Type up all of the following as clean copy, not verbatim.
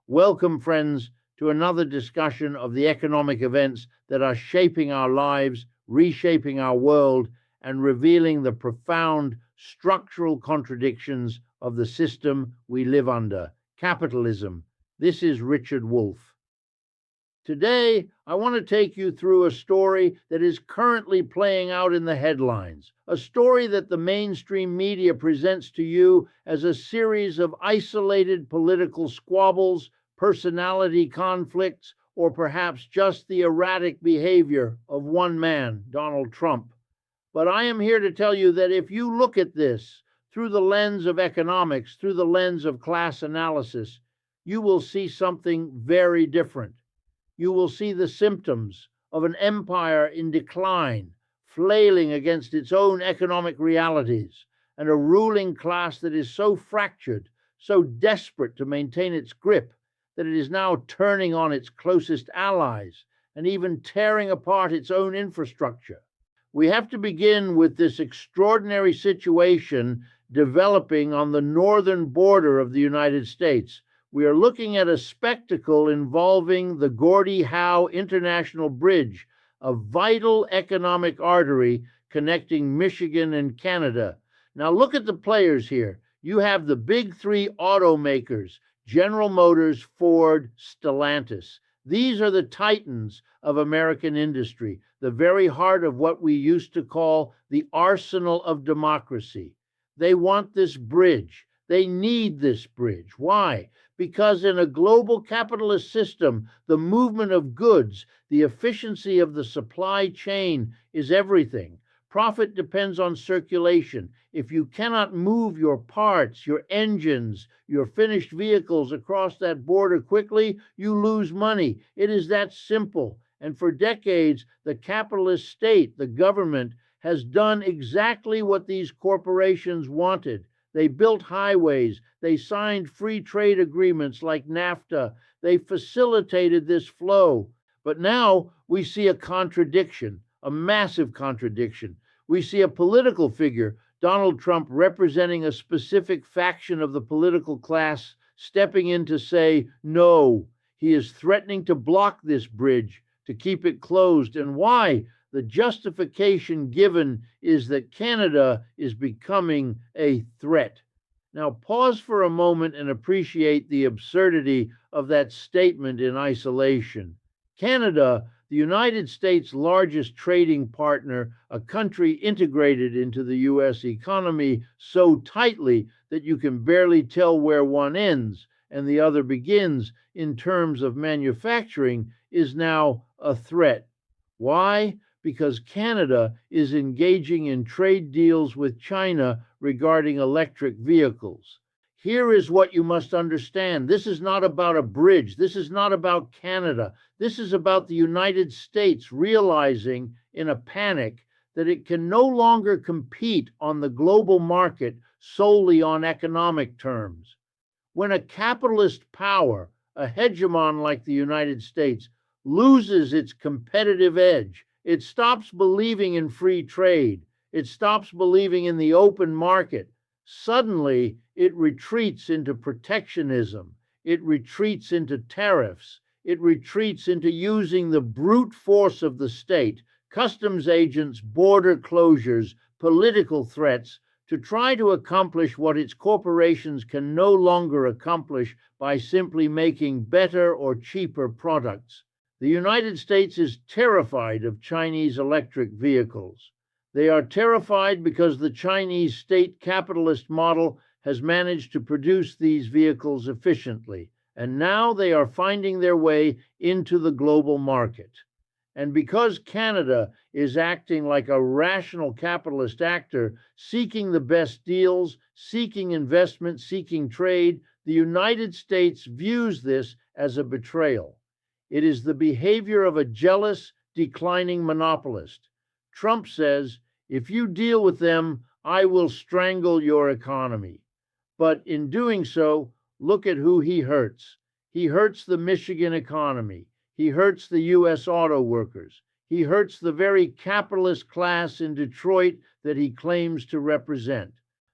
Welcome, friends, to another discussion of the economic events that are shaping our lives, reshaping our world, and revealing the profound structural contradictions of the system we live under, capitalism. This is Richard Wolff. Today, I want to take you through a story that is currently playing out in the headlines, a story that the mainstream media presents to you as a series of isolated political squabbles, personality conflicts, or perhaps just the erratic behavior of one man, Donald Trump. But I am here to tell you that if you look at this through the lens of economics, through the lens of class analysis, you will see something very different. You will see the symptoms of an empire in decline, flailing against its own economic realities, and a ruling class that is so fractured, so desperate to maintain its grip, that it is now turning on its closest allies and even tearing apart its own infrastructure. We have to begin with this extraordinary situation developing on the northern border of the United States. We are looking at a spectacle involving the Gordie Howe International Bridge, a vital economic artery connecting Michigan and Canada. Now look at the players here. You have the big three automakers, General Motors, Ford, Stellantis. These are the titans of American industry, the very heart of what we used to call the arsenal of democracy. They want this bridge. They need this bridge. Why? Because in a global capitalist system, the movement of goods, the efficiency of the supply chain is everything. Profit depends on circulation. If you cannot move your parts, your engines, your finished vehicles across that border quickly, you lose money. It is that simple. And for decades, the capitalist state, the government, has done exactly what these corporations wanted. They built highways. They signed free trade agreements like NAFTA. They facilitated this flow. But now we see a contradiction, a massive contradiction. We see a political figure, Donald Trump, representing a specific faction of the political class, stepping in to say no. He is threatening to block this bridge, to keep it closed. And why? The justification given is that Canada is becoming a threat. Now, pause for a moment and appreciate the absurdity of that statement in isolation. Canada, the United States' largest trading partner, a country integrated into the U.S. economy so tightly that you can barely tell where one ends and the other begins in terms of manufacturing, is now a threat. Why? Because Canada is engaging in trade deals with China regarding electric vehicles. Here is what you must understand. This is not about a bridge. This is not about Canada. This is about the United States realizing in a panic that it can no longer compete on the global market solely on economic terms. When a capitalist power, a hegemon like the United States, loses its competitive edge, it stops believing in free trade. It stops believing in the open market. Suddenly, it retreats into protectionism. It retreats into tariffs. It retreats into using the brute force of the state, customs agents, border closures, political threats, to try to accomplish what its corporations can no longer accomplish by simply making better or cheaper products. The United States is terrified of Chinese electric vehicles. They are terrified because the Chinese state capitalist model has managed to produce these vehicles efficiently, and now they are finding their way into the global market. And because Canada is acting like a rational capitalist actor, seeking the best deals, seeking investment, seeking trade, the United States views this as a betrayal. It is the behavior of a jealous, declining monopolist. Trump says, if you deal with them, I will strangle your economy. But in doing so, look at who he hurts. He hurts the Michigan economy. He hurts the U.S. auto workers. He hurts the very capitalist class in Detroit that he claims to represent.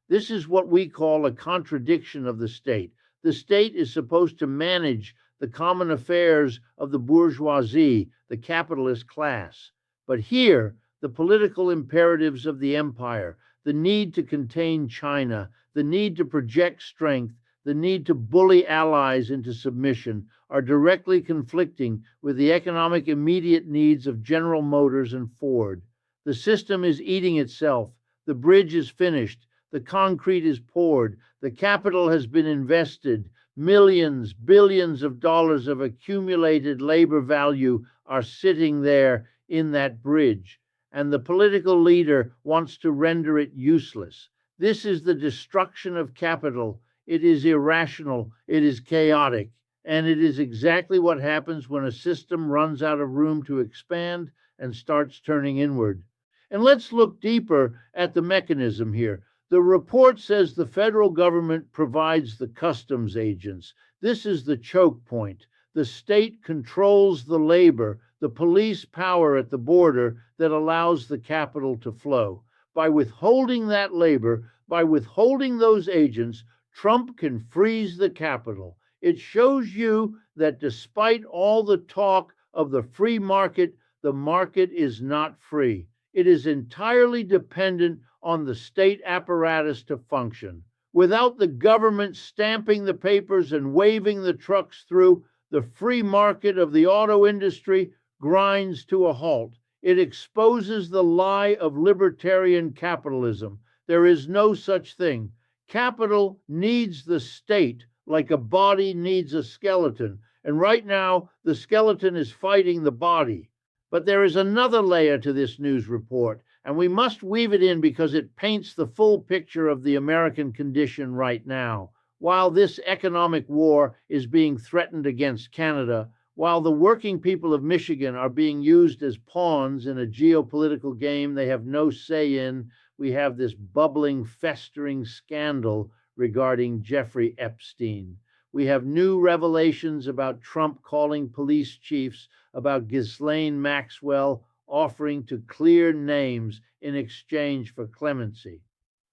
This is what we call a contradiction of the state. The state is supposed to manage the common affairs of the bourgeoisie, the capitalist class. But here, the political imperatives of the empire, the need to contain China, the need to project strength, the need to bully allies into submission are directly conflicting with the economic immediate needs of General Motors and Ford. The system is eating itself. The bridge is finished. The concrete is poured. The capital has been invested. Millions, billions of dollars of accumulated labor value are sitting there in that bridge, and the political leader wants to render it useless. This is the destruction of capital. It is irrational, it is chaotic, and it is exactly what happens when a system runs out of room to expand and starts turning inward. And let's look deeper at the mechanism here. The report says the federal government provides the customs agents. This is the choke point. The state controls the labor, the police power at the border that allows the capital to flow. By withholding that labor, by withholding those agents, Trump can freeze the capital. It shows you that despite all the talk of the free market, the market is not free. It is entirely dependent on the state apparatus to function. Without the government stamping the papers and waving the trucks through, the free market of the auto industry grinds to a halt. It exposes the lie of libertarian capitalism. There is no such thing. Capital needs the state like a body needs a skeleton, and right now the skeleton is fighting the body. But there is another layer to this news report, and we must weave it in because it paints the full picture of the American condition right now. While this economic war is being threatened against Canada, while the working people of Michigan are being used as pawns in a geopolitical game they have no say in, we have this bubbling, festering scandal regarding Jeffrey Epstein. We have new revelations about Trump calling police chiefs, about Ghislaine Maxwell offering to clear names in exchange for clemency.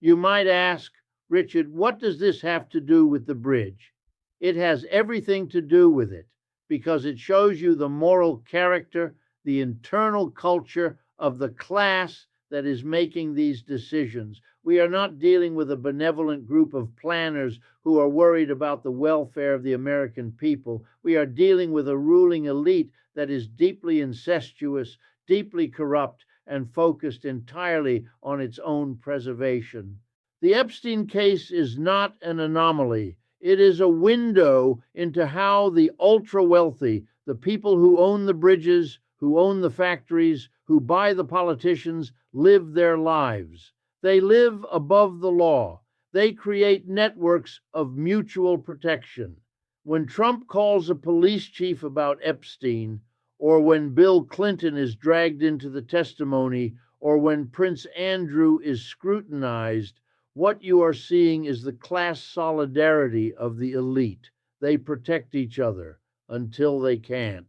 You might ask, Richard, what does this have to do with the bridge? It has everything to do with it, because it shows you the moral character, the internal culture of the class that is making these decisions. We are not dealing with a benevolent group of planners who are worried about the welfare of the American people. We are dealing with a ruling elite that is deeply incestuous, deeply corrupt, and focused entirely on its own preservation. The Epstein case is not an anomaly. It is a window into how the ultra-wealthy, the people who own the bridges, who own the factories, who buy the politicians, live their lives. They live above the law. They create networks of mutual protection. When Trump calls a police chief about Epstein, or when Bill Clinton is dragged into the testimony, or when Prince Andrew is scrutinized, what you are seeing is the class solidarity of the elite. They protect each other until they can't,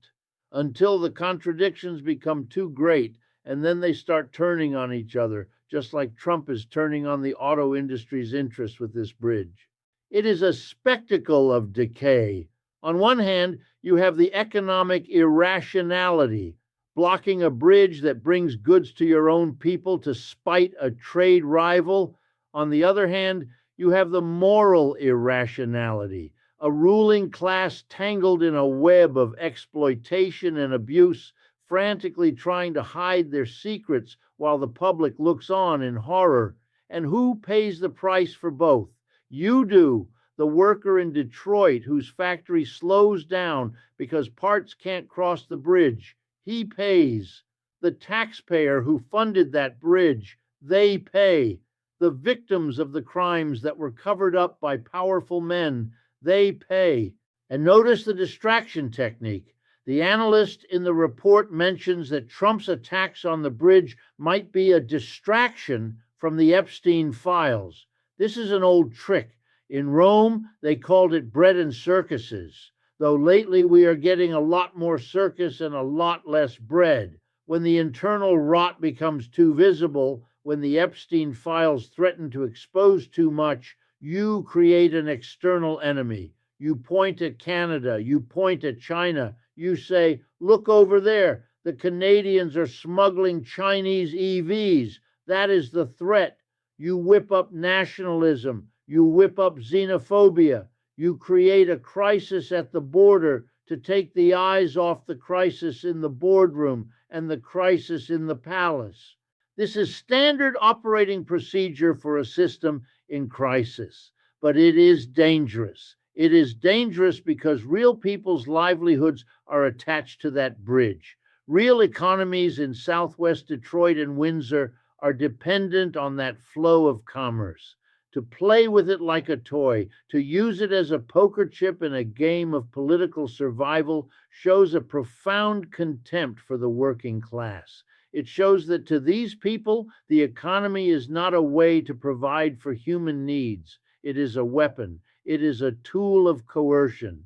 until the contradictions become too great, and then they start turning on each other, just like Trump is turning on the auto industry's interests with this bridge. It is a spectacle of decay. On one hand, you have the economic irrationality, blocking a bridge that brings goods to your own people to spite a trade rival. On the other hand, you have the moral irrationality, a ruling class tangled in a web of exploitation and abuse, frantically trying to hide their secrets while the public looks on in horror. And who pays the price for both? You do, the worker in Detroit whose factory slows down because parts can't cross the bridge. He pays. The taxpayer who funded that bridge, they pay. The victims of the crimes that were covered up by powerful men, they pay. And notice the distraction technique. The analyst in the report mentions that Trump's attacks on the bridge might be a distraction from the Epstein files. This is an old trick. In Rome, they called it bread and circuses, though lately we are getting a lot more circus and a lot less bread. When the internal rot becomes too visible, when the Epstein files threaten to expose too much, you create an external enemy. You point at Canada, you point at China, you say, look over there, the Canadians are smuggling Chinese EVs. That is the threat. You whip up nationalism, you whip up xenophobia, you create a crisis at the border to take the eyes off the crisis in the boardroom and the crisis in the palace. This is standard operating procedure for a system in crisis, but it is dangerous. It is dangerous because real people's livelihoods are attached to that bridge. Real economies in Southwest Detroit and Windsor are dependent on that flow of commerce. To play with it like a toy, to use it as a poker chip in a game of political survival, shows a profound contempt for the working class. It shows that to these people, the economy is not a way to provide for human needs. It is a weapon. It is a tool of coercion.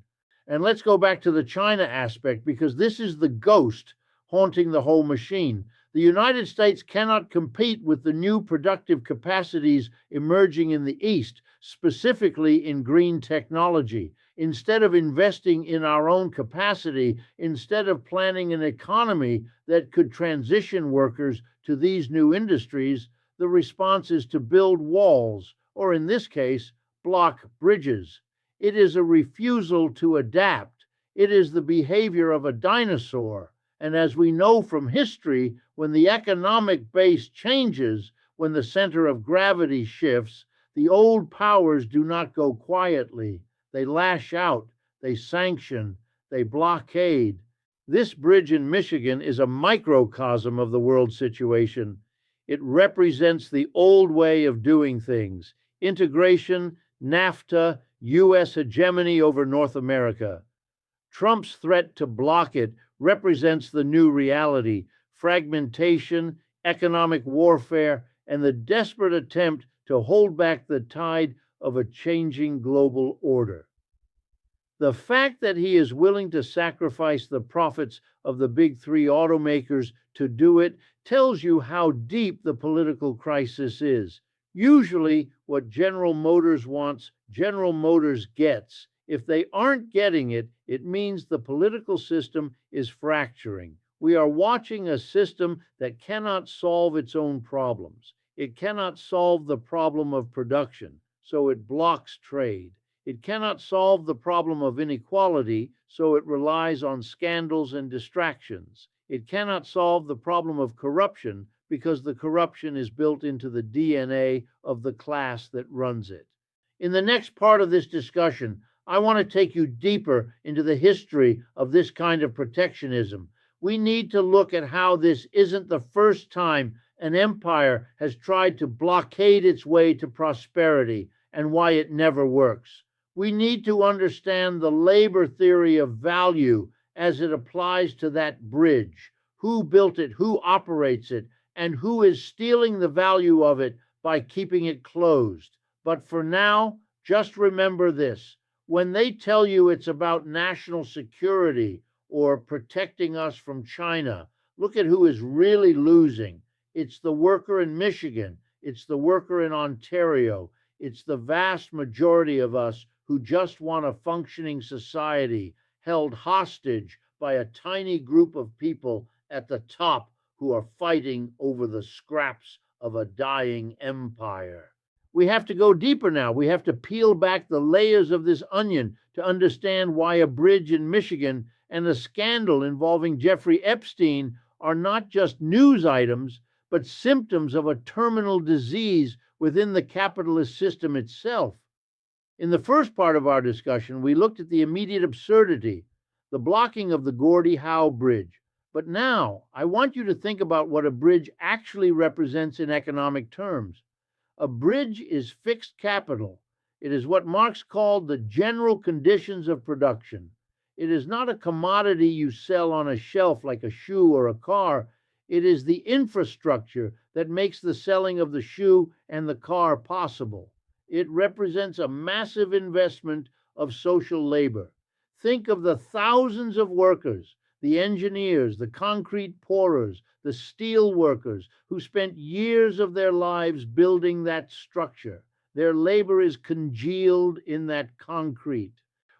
And let's go back to the China aspect, because this is the ghost haunting the whole machine. The United States cannot compete with the new productive capacities emerging in the East, specifically in green technology. Instead of investing in our own capacity, instead of planning an economy that could transition workers to these new industries, the response is to build walls, or in this case, block bridges. It is a refusal to adapt. It is the behavior of a dinosaur. And as we know from history, when the economic base changes, when the center of gravity shifts, the old powers do not go quietly. They lash out, they sanction, they blockade. This bridge in Michigan is a microcosm of the world situation. It represents the old way of doing things: integration, NAFTA, U.S. hegemony over North America. Trump's threat to block it represents the new reality: fragmentation, economic warfare, and the desperate attempt to hold back the tide of a changing global order. The fact that he is willing to sacrifice the profits of the big three automakers to do it tells you how deep the political crisis is. Usually, what General Motors wants, General Motors gets. If they aren't getting it, it means the political system is fracturing. We are watching a system that cannot solve its own problems. It cannot solve the problem of production, so it blocks trade. It cannot solve the problem of inequality, so it relies on scandals and distractions. It cannot solve the problem of corruption because the corruption is built into the DNA of the class that runs it. In the next part of this discussion, I want to take you deeper into the history of this kind of protectionism. We need to look at how this isn't the first time an empire has tried to blockade its way to prosperity and why it never works. We need to understand the labor theory of value as it applies to that bridge. Who built it, who operates it, and who is stealing the value of it by keeping it closed. But for now, just remember this: when they tell you it's about national security or protecting us from China, look at who is really losing. It's the worker in Michigan. It's the worker in Ontario. It's the vast majority of us who just want a functioning society held hostage by a tiny group of people at the top who are fighting over the scraps of a dying empire. We have to go deeper now. We have to peel back the layers of this onion to understand why a bridge in Michigan and a scandal involving Jeffrey Epstein are not just news items, but symptoms of a terminal disease within the capitalist system itself. In the first part of our discussion, we looked at the immediate absurdity, the blocking of the Gordie Howe Bridge. But now, I want you to think about what a bridge actually represents in economic terms. A bridge is fixed capital. It is what Marx called the general conditions of production. It is not a commodity you sell on a shelf like a shoe or a car. It is the infrastructure that makes the selling of the shoe and the car possible. It represents a massive investment of social labor. Think of the thousands of workers, the engineers, the concrete pourers, the steel workers who spent years of their lives building that structure. Their labor is congealed in that concrete.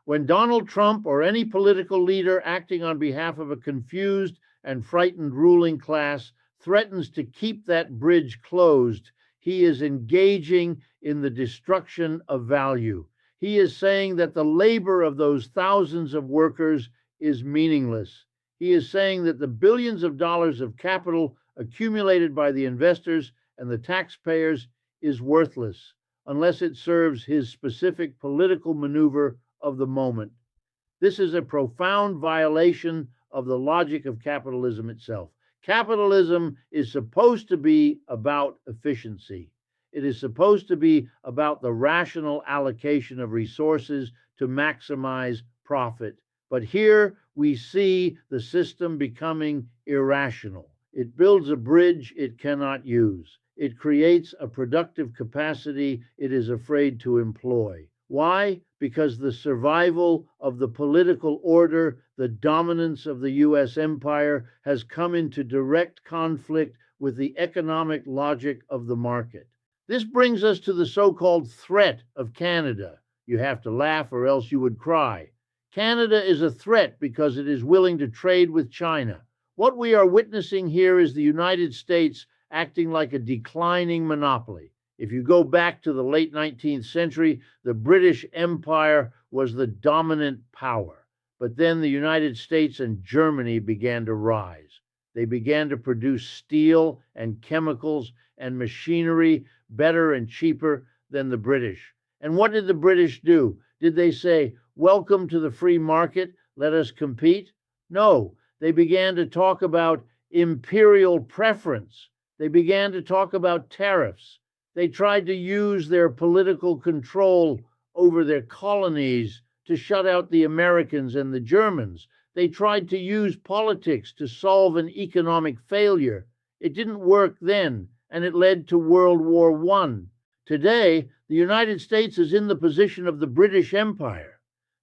When Donald Trump or any political leader acting on behalf of a confused and frightened ruling class threatens to keep that bridge closed, he is engaging in the destruction of value. He is saying that the labor of those thousands of workers is meaningless. He is saying that the billions of dollars of capital accumulated by the investors and the taxpayers is worthless unless it serves his specific political maneuver of the moment. This is a profound violation of the logic of capitalism itself. Capitalism is supposed to be about efficiency. It is supposed to be about the rational allocation of resources to maximize profit. But here we see the system becoming irrational. It builds a bridge it cannot use. It creates a productive capacity it is afraid to employ. Why? Because the survival of the political order, the dominance of the U.S. empire, has come into direct conflict with the economic logic of the market. This brings us to the so-called threat of Canada. You have to laugh or else you would cry. Canada is a threat because it is willing to trade with China. What we are witnessing here is the United States acting like a declining monopoly. If you go back to the late 19th century, the British Empire was the dominant power. But then the United States and Germany began to rise. They began to produce steel and chemicals and machinery better and cheaper than the British. And what did the British do? Did they say, "Welcome to the free market, let us compete"? No, they began to talk about imperial preference. They began to talk about tariffs. They tried to use their political control over their colonies to shut out the Americans and the Germans. They tried to use politics to solve an economic failure. It didn't work then, and it led to World War I. Today, the United States is in the position of the British Empire.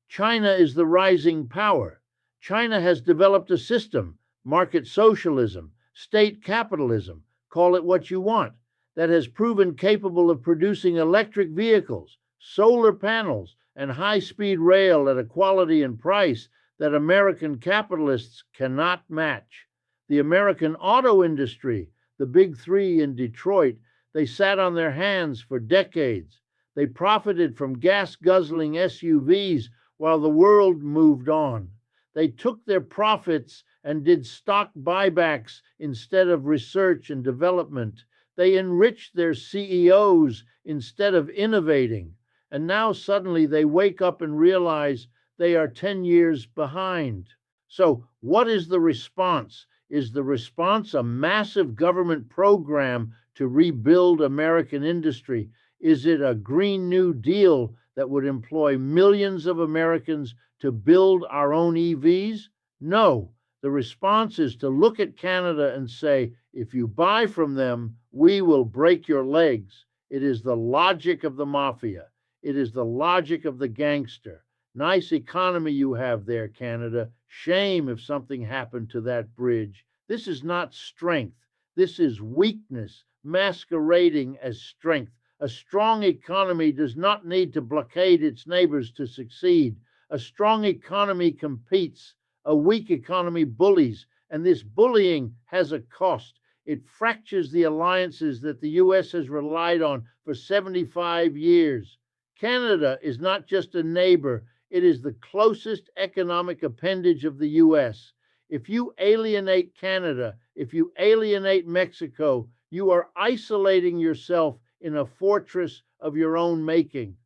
China is the rising power. China has developed a system, market socialism, state capitalism, call it what you want, that has proven capable of producing electric vehicles, solar panels, and high-speed rail at a quality and price that American capitalists cannot match. The American auto industry, the big three in Detroit, they sat on their hands for decades. They profited from gas-guzzling SUVs while the world moved on. They took their profits and did stock buybacks instead of research and development. They enriched their CEOs instead of innovating. And now suddenly they wake up and realize they are 10 years behind. So what is the response? Is the response a massive government program to rebuild American industry? Is it a Green New Deal that would employ millions of Americans to build our own EVs? No. The response is to look at Canada and say, if you buy from them, we will break your legs. It is the logic of the mafia. It is the logic of the gangster. Nice economy you have there, Canada. Shame if something happened to that bridge. This is not strength. This is weakness masquerading as strength. A strong economy does not need to blockade its neighbors to succeed. A strong economy competes. A weak economy bullies, and this bullying has a cost. It fractures the alliances that the U.S. has relied on for 75 years. Canada is not just a neighbor, it is the closest economic appendage of the U.S. If you alienate Canada, if you alienate Mexico, you are isolating yourself in a fortress of your own making.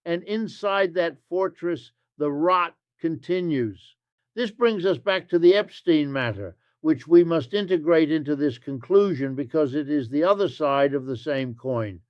And inside that fortress, the rot continues. This brings us back to the Epstein matter, which we must integrate into this conclusion because it is the other side of the same coin.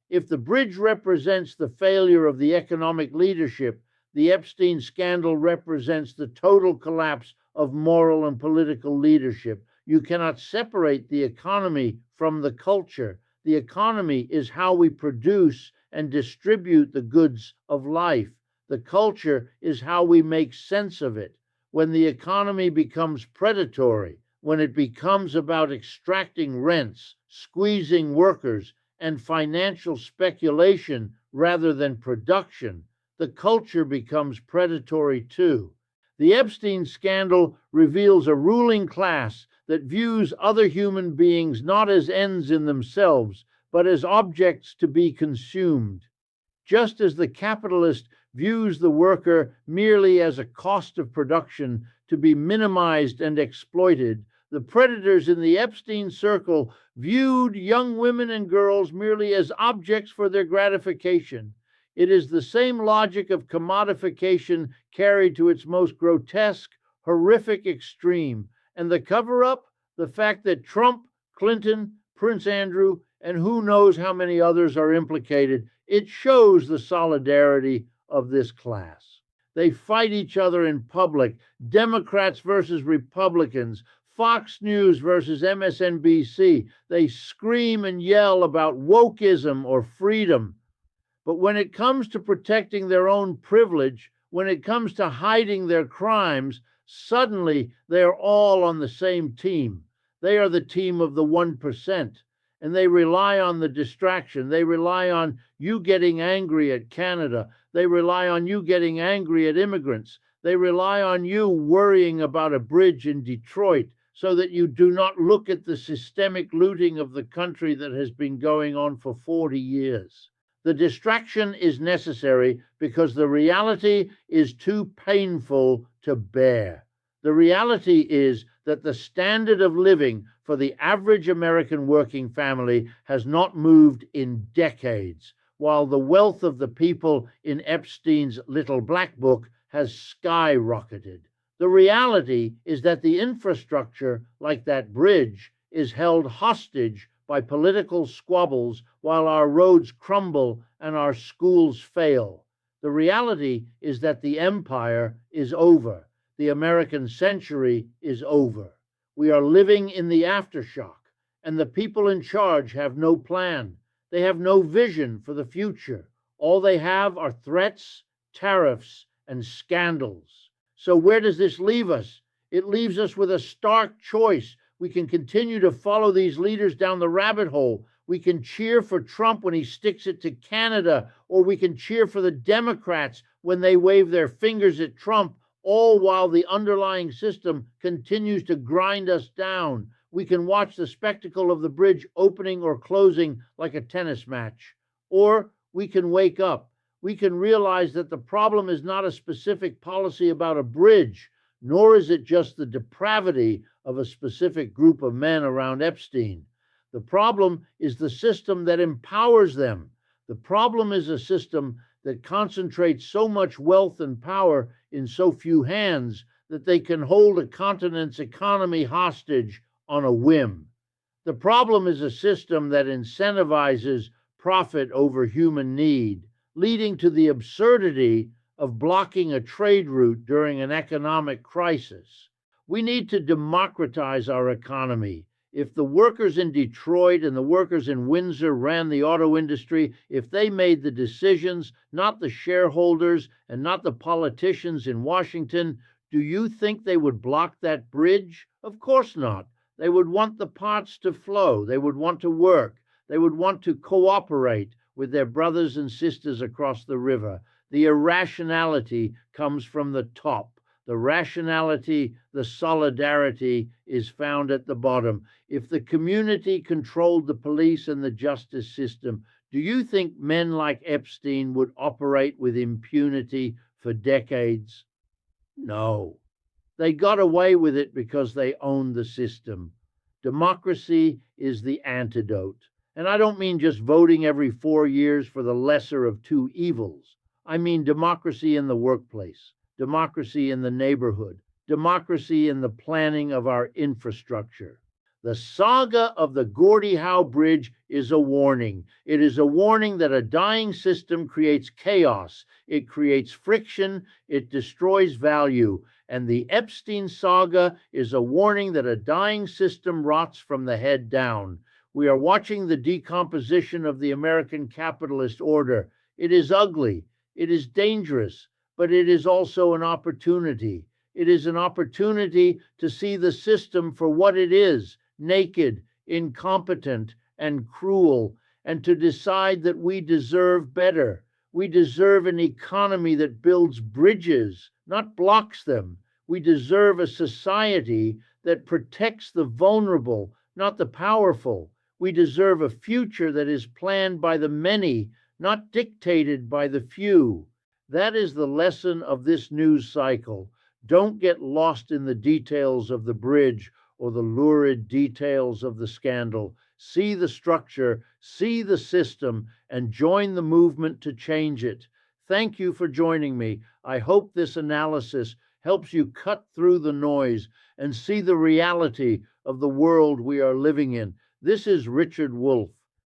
If the bridge represents the failure of the economic leadership, the Epstein scandal represents the total collapse of moral and political leadership. You cannot separate the economy from the culture. The economy is how we produce and distribute the goods of life. The culture is how we make sense of it. When the economy becomes predatory, when it becomes about extracting rents, squeezing workers, and financial speculation rather than production, the culture becomes predatory too. The Epstein scandal reveals a ruling class that views other human beings not as ends in themselves, but as objects to be consumed. Just as the capitalist views the worker merely as a cost of production to be minimized and exploited, the predators in the Epstein circle viewed young women and girls merely as objects for their gratification. It is the same logic of commodification carried to its most grotesque, horrific extreme. And the cover up? The fact that Trump, Clinton, Prince Andrew, and who knows how many others are implicated, it shows the solidarity of this class. They fight each other in public, Democrats versus Republicans, Fox News versus MSNBC. They scream and yell about wokeism or freedom. But when it comes to protecting their own privilege, when it comes to hiding their crimes, suddenly they are all on the same team. They are the team of the 1%. And they rely on the distraction. They rely on you getting angry at Canada. They rely on you getting angry at immigrants. They rely on you worrying about a bridge in Detroit so that you do not look at the systemic looting of the country that has been going on for 40 years. The distraction is necessary because the reality is too painful to bear. The reality is that the standard of living for the average American working family has not moved in decades, while the wealth of the people in Epstein's little black book has skyrocketed. The reality is that the infrastructure, like that bridge, is held hostage by political squabbles while our roads crumble and our schools fail. The reality is that the empire is over. The American century is over. We are living in the aftershock, and the people in charge have no plan. They have no vision for the future. All they have are threats, tariffs, and scandals. So where does this leave us? It leaves us with a stark choice. We can continue to follow these leaders down the rabbit hole. We can cheer for Trump when he sticks it to Canada, or we can cheer for the Democrats when they wave their fingers at Trump, all while the underlying system continues to grind us down. We can watch the spectacle of the bridge opening or closing like a tennis match. Or we can wake up. We can realize that the problem is not a specific policy about a bridge, nor is it just the depravity of a specific group of men around Epstein. The problem is the system that empowers them. The problem is a system that concentrates so much wealth and power in so few hands that they can hold a continent's economy hostage on a whim. The problem is a system that incentivizes profit over human need, leading to the absurdity of blocking a trade route during an economic crisis. We need to democratize our economy. If the workers in Detroit and the workers in Windsor ran the auto industry, if they made the decisions, not the shareholders and not the politicians in Washington, do you think they would block that bridge? Of course not. They would want the parts to flow. They would want to work. They would want to cooperate with their brothers and sisters across the river. The irrationality comes from the top. The rationality, the solidarity is found at the bottom. If the community controlled the police and the justice system, do you think men like Epstein would operate with impunity for decades? No. They got away with it because they owned the system. Democracy is the antidote. And I don't mean just voting every 4 years for the lesser of two evils. I mean democracy in the workplace, democracy in the neighborhood, democracy in the planning of our infrastructure. The saga of the Gordie Howe Bridge is a warning. It is a warning that a dying system creates chaos. It creates friction. It destroys value. And the Epstein saga is a warning that a dying system rots from the head down. We are watching the decomposition of the American capitalist order. It is ugly. It is dangerous, but it is also an opportunity. It is an opportunity to see the system for what it is, naked, incompetent, and cruel, and to decide that we deserve better. We deserve an economy that builds bridges, not blocks them. We deserve a society that protects the vulnerable, not the powerful. We deserve a future that is planned by the many, not dictated by the few. That is the lesson of this news cycle. Don't get lost in the details of the bridge or the lurid details of the scandal. See the structure, see the system, and join the movement to change it. Thank you for joining me. I hope this analysis helps you cut through the noise and see the reality of the world we are living in. This is Richard Wolff.